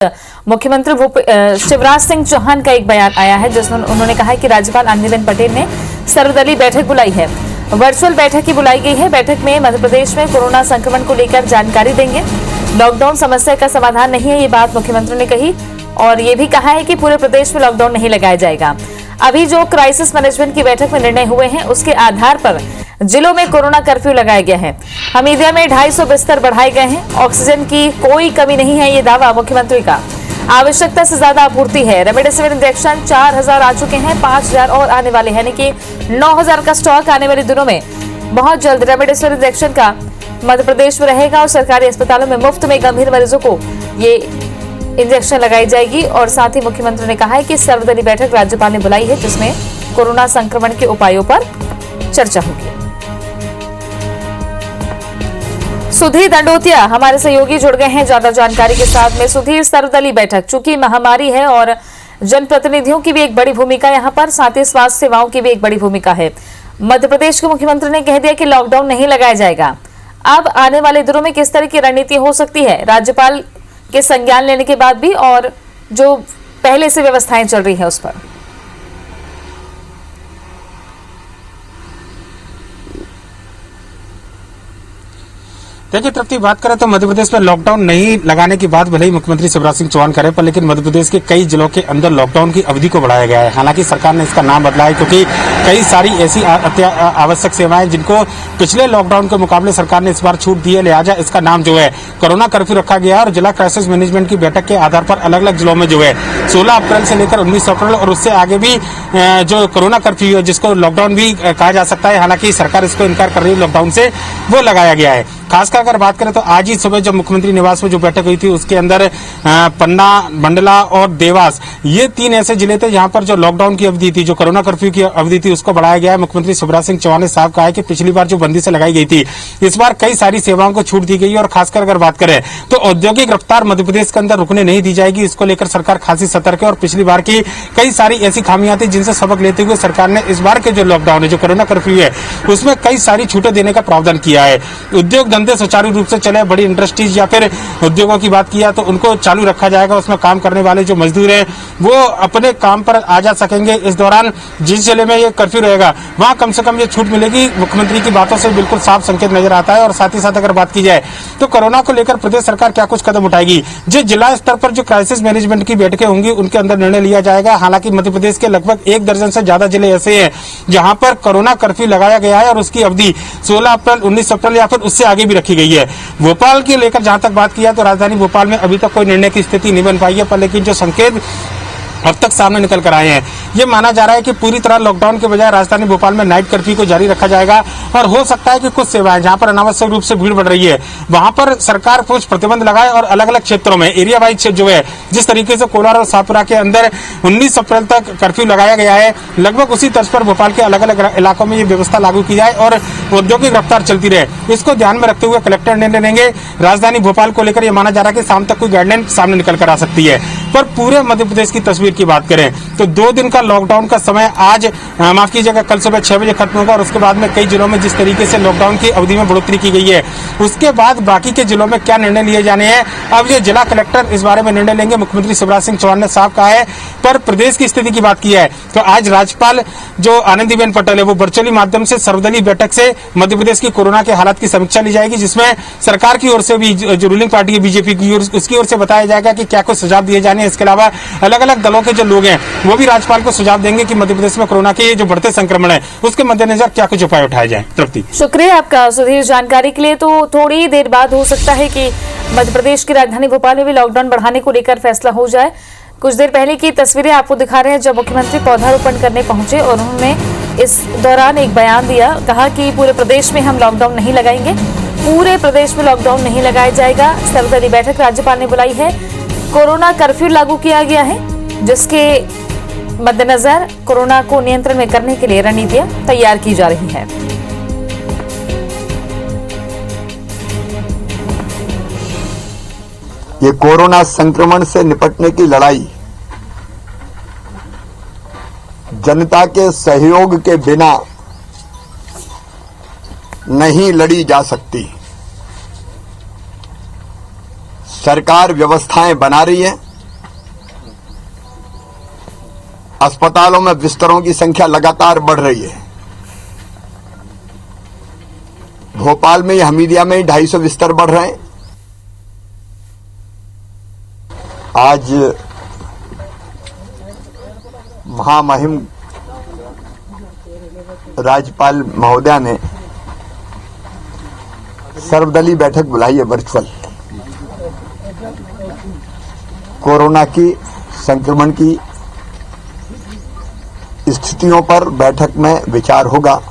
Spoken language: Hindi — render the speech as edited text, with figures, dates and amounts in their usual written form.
मुख्यमंत्री शिवराज सिंह चौहान का एक बयान आया है जिसमें उन्होंने कहा है कि राज्यपाल आनंदीबेन पटेल ने सर्वदलीय बैठक बुलाई है। वर्चुअल बैठक की बुलाई गई है। बैठक में मध्य प्रदेश में कोरोना संक्रमण को लेकर जानकारी देंगे। लॉकडाउन समस्या का समाधान नहीं है, ये बात मुख्यमंत्री ने कही और ये भी कहा है कि पूरे प्रदेश में लॉकडाउन नहीं लगाया जाएगा। अभी जो क्राइसिस मैनेजमेंट की बैठक में निर्णय हुए हैं उसके आधार पर जिलों में कोरोना कर्फ्यू लगाया गया है। हमीदिया में 250 बिस्तर बढ़ाए गए हैं। ऑक्सीजन की कोई कमी नहीं है, ये दावा मुख्यमंत्री का। आवश्यकता से ज्यादा आपूर्ति है। रेमडेसिविर इंजेक्शन 4000 आ चुके हैं, 5000 और आने वाले हैं, यानी कि 9000 का स्टॉक आने वाले दिनों में बहुत जल्द रेमडेसिविर इंजेक्शन का मध्य प्रदेश में रहेगा और सरकारी अस्पतालों में मुफ्त में गंभीर मरीजों को ये इंजेक्शन लगाई जाएगी। और साथ ही मुख्यमंत्री ने कहा है कि सर्वदलीय बैठक राज्यपाल ने बुलाई है जिसमें कोरोना संक्रमण के उपायों पर चर्चा होगी। सुधीर दंडोतिया हमारे सहयोगी जुड़ गए हैं ज्यादा जानकारी के साथ में। सुधीर, सर्वदलीय बैठक चूंकि महामारी है और जनप्रतिनिधियों की भी एक बड़ी भूमिका यहाँ पर, साथ ही स्वास्थ्य सेवाओं की भी एक बड़ी भूमिका है। मध्य प्रदेश के मुख्यमंत्री ने कह दिया कि लॉकडाउन नहीं लगाया जाएगा। अब आने वाले दिनों में किस तरह की रणनीति हो सकती है राज्यपाल के संज्ञान लेने के बाद भी, और जो पहले से व्यवस्थाएं चल रही है उस पर? देखिए तृप्ति, बात करें तो मध्य प्रदेश में लॉकडाउन नहीं लगाने की बात भले ही मुख्यमंत्री शिवराज सिंह चौहान करें, पर लेकिन मध्य प्रदेश के कई जिलों के अंदर लॉकडाउन की अवधि को बढ़ाया गया है। हालांकि सरकार ने इसका नाम बदला है क्योंकि कई सारी ऐसी आवश्यक सेवाएं जिनको पिछले लॉकडाउन के मुकाबले सरकार ने इस बार छूट दी है, लिहाजा इसका नाम जो है कोरोना कर्फ्यू रखा गया है। और जिला क्राइसिस मैनेजमेंट की बैठक के आधार पर अलग अलग जिलों में जो है 16 अप्रैल से लेकर 19 अप्रैल और उससे आगे भी जो कोरोना कर्फ्यू है, जिसको लॉकडाउन भी कहा जा सकता है, हालांकि सरकार इसको इनकार कर रही है लॉकडाउन से, वो लगाया गया है। खासकर अगर बात करें तो आज ही सुबह जब मुख्यमंत्री निवास में जो बैठक हुई थी उसके अंदर पन्ना, मंडला और देवास, ये 3 ऐसे जिले थे जहां पर जो लॉकडाउन की अवधि थी, जो कोरोना कर्फ्यू की अवधि थी, उसको बढ़ाया गया है। मुख्यमंत्री शिवराज सिंह चौहान ने साफ कहा है कि पिछली बार जो बंदी से लगाई गई थी, इस बार कई सारी सेवाओं को छूट दी गई है। और खासकर अगर बात करें तो औद्योगिक रफ्तार मध्य प्रदेश के अंदर रुकने नहीं दी जाएगी। इसको लेकर सरकार खासी सतर्क है और पिछली बार की कई सारी ऐसी खामियां थी जिनसे सबक लेते हुए सरकार ने इस बार के जो लॉकडाउन है, जो कोरोना कर्फ्यू है, उसमें कई सारी छूटें देने का प्रावधान किया है। उद्योग धंधे सुचारू रूप से चले, बड़ी इंडस्ट्रीज या फिर उद्योगों की बात किया तो उनको चालू रखा जाएगा। उसमें काम करने वाले जो मजदूर हैं वो अपने काम पर आ जा सकेंगे। इस दौरान जिस जिले में ये कर्फ्यू रहेगा वहां कम से कम ये छूट मिलेगी। मुख्यमंत्री की बातों से बिल्कुल साफ संकेत नजर आता है। और साथ ही साथ अगर बात की जाए तो कोरोना को लेकर प्रदेश सरकार क्या कुछ कदम उठाएगी, जिस जिला स्तर पर जो क्राइसिस मैनेजमेंट की बैठकें होंगी उनके अंदर निर्णय लिया जाएगा। हालांकि मध्य प्रदेश के लगभग 1 दर्जन से ज्यादा जिले ऐसे हैं जहां पर कोरोना कर्फ्यू लगाया गया है और उसकी अवधि 16 अप्रैल, 19 अप्रैल या फिर उससे आगे भी रखी गई है। भोपाल की लेकर जहां तक बात किया तो राजधानी भोपाल में अभी तक कोई निर्णय की स्थिति नहीं बन पाई है, पर लेकिन जो संकेत अब तक सामने निकल कर आए हैं, ये माना जा रहा है कि पूरी तरह लॉकडाउन के बजाय राजधानी भोपाल में नाइट कर्फ्यू को जारी रखा जाएगा। और हो सकता है कि कुछ सेवाएं जहां पर अनावश्यक रूप से भीड़ बढ़ रही है वहां पर सरकार कुछ प्रतिबंध लगाए और अलग अलग क्षेत्रों में एरिया वाइज जो है, जिस तरीके से कोलार और शाहपुरा के अंदर 19 अप्रैल तक कर्फ्यू लगाया गया है, लगभग उसी तर्ज पर भोपाल के अलग अलग इलाकों में ये व्यवस्था लागू की जाए और औद्योगिक रफ्तार चलती रहे। इसको ध्यान में रखते हुए कलेक्टर निर्णय लेंगे। राजधानी भोपाल को लेकर यह माना जा रहा है कि शाम तक कोई गाइडलाइन सामने निकल कर आ सकती है। पर पूरे मध्य प्रदेश की तस्वीर की बात करें तो 2 दिन का लॉकडाउन का समय आज माफ कीजिएगा कल सुबह 6 बजे खत्म होगा और उसके बाद में कई जिलों में जिस तरीके से लॉकडाउन की अवधि में बढ़ोतरी की गई है, उसके बाद बाकी के जिलों में क्या निर्णय लिए जाने हैं, अब ये जिला कलेक्टर इस बारे में निर्णय लेंगे। मुख्यमंत्री शिवराज सिंह चौहान ने साफ कहा है। पर प्रदेश की स्थिति की बात की है तो आज राज्यपाल जो आनंदीबेन पटेल है वो वर्चुअली माध्यम से सर्वदलीय बैठक से मध्य प्रदेश की कोरोना के हालात की समीक्षा ली जाएगी, जिसमें सरकार की ओर से भी जो रूलिंग पार्टी है बीजेपी की उसकी ओर से बताया जाएगा कि क्या कुछ सुझाव दिए जाने। इसके अलावा अलग अलग दलों के जो लोग हैं वो भी राज्यपाल को सुझाव देंगे कि मध्य प्रदेश में कोरोना के जो बढ़ते संक्रमण है उसके मद्देनजर क्या कुछ उपाय उठाए जाएं। तृप्ति, शुक्रिया आपका सुधीर जानकारी के लिए। तो थोड़ी देर बाद हो सकता है कि मध्य प्रदेश की राजधानी भोपाल में भी लॉकडाउन बढ़ाने को लेकर फैसला हो जाए। कुछ देर पहले की तस्वीरें आपको दिखा रहे हैं जब मुख्यमंत्री पौधारोपण करने पहुंचे और उन्होंने इस दौरान एक बयान दिया, कहा कि पूरे प्रदेश में हम लॉकडाउन नहीं लगाएंगे, पूरे प्रदेश में लॉकडाउन नहीं लगाया जाएगा। सर्वदलीय बैठक राज्यपाल ने बुलाई है। कोरोना कर्फ्यू लागू किया गया है जिसके मद्देनजर कोरोना को नियंत्रण में करने के लिए रणनीतियां तैयार की जा रही है। ये कोरोना संक्रमण से निपटने की लड़ाई जनता के सहयोग के बिना नहीं लड़ी जा सकती। सरकार व्यवस्थाएं बना रही है, अस्पतालों में बिस्तरों की संख्या लगातार बढ़ रही है। भोपाल में ही, हमीदिया में ही 250 बिस्तर बढ़ रहे हैं। आज महामहिम राज्यपाल महोदया ने सर्वदलीय बैठक बुलाई है वर्चुअल। कोरोना की संक्रमण की स्थितियों पर बैठक में विचार होगा।